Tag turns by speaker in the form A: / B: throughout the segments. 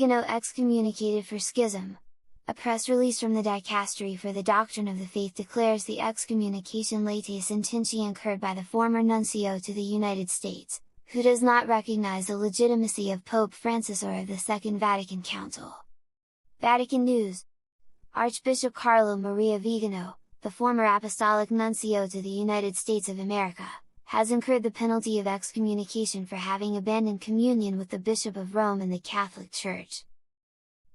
A: Viganò excommunicated for schism. A press release from the Dicastery for the Doctrine of the Faith declares the excommunication latae sententiae incurred by the former nuncio to the United States, who does not recognize the legitimacy of Pope Francis or of the Second Vatican Council. Vatican News: Archbishop Carlo Maria Viganò, the former apostolic nuncio to the United States of America, has incurred the penalty of excommunication for having abandoned communion with the Bishop of Rome and the Catholic Church.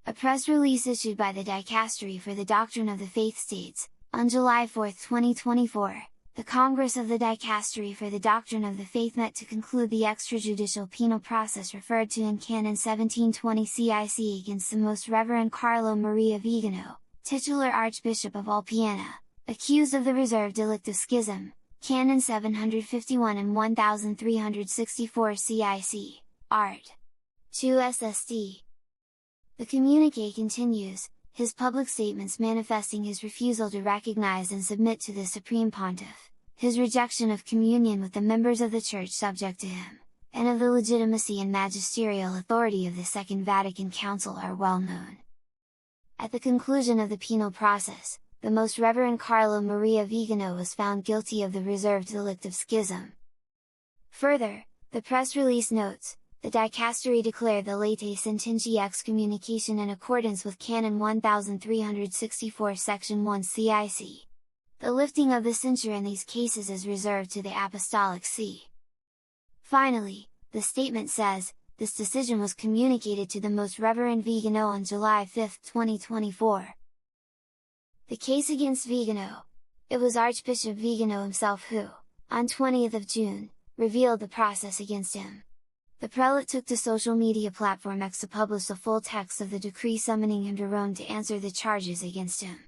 A: A press release issued by the Dicastery for the Doctrine of the Faith states, on July 4, 2024, the Congress of the Dicastery for the Doctrine of the Faith met to conclude the extrajudicial penal process referred to in Canon 1720 CIC against the Most Reverend Carlo Maria Viganò, titular Archbishop of Alpiana, accused of the reserved delict of schism, Canon 751 and 1364 CIC, Art. 2 SSD. The communiqué continues, his public statements manifesting his refusal to recognize and submit to the Supreme Pontiff, his rejection of communion with the members of the Church subject to him, and of the legitimacy and magisterial authority of the Second Vatican Council are well known. At the conclusion of the penal process, the Most Reverend Carlo Maria Viganò was found guilty of the reserved delict of schism. Further, the press release notes, the Dicastery declared the latae sententiae excommunication in accordance with Canon 1364 Section 1 CIC. The lifting of the censure in these cases is reserved to the Apostolic See. Finally, the statement says, this decision was communicated to the Most Reverend Viganò on July 5, 2024. The case against Viganò. It was Archbishop Viganò himself who, on 20th of June, revealed the process against him. The prelate took to social media platform X to publish the full text of the decree summoning him to Rome to answer the charges against him.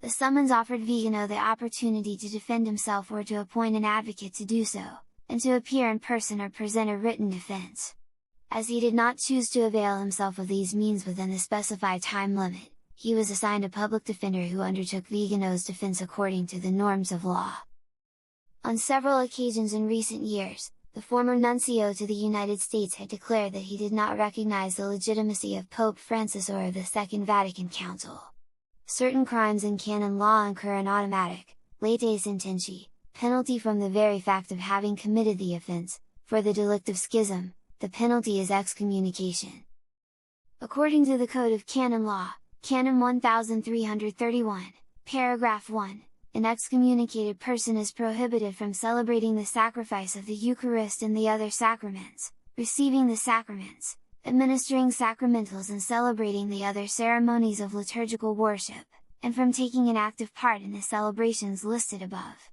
A: The summons offered Viganò the opportunity to defend himself or to appoint an advocate to do so, and to appear in person or present a written defense. As he did not choose to avail himself of these means within the specified time limit, he was assigned a public defender who undertook Viganò's defense according to the norms of law. On several occasions in recent years, the former nuncio to the United States had declared that he did not recognize the legitimacy of Pope Francis or of the Second Vatican Council. Certain crimes in canon law incur an automatic, latae sententiae, penalty from the very fact of having committed the offense. For the delict of schism, the penalty is excommunication. According to the Code of Canon Law, Canon 1331, paragraph 1, an excommunicated person is prohibited from celebrating the sacrifice of the Eucharist and the other sacraments, receiving the sacraments, administering sacramentals and celebrating the other ceremonies of liturgical worship, and from taking an active part in the celebrations listed above.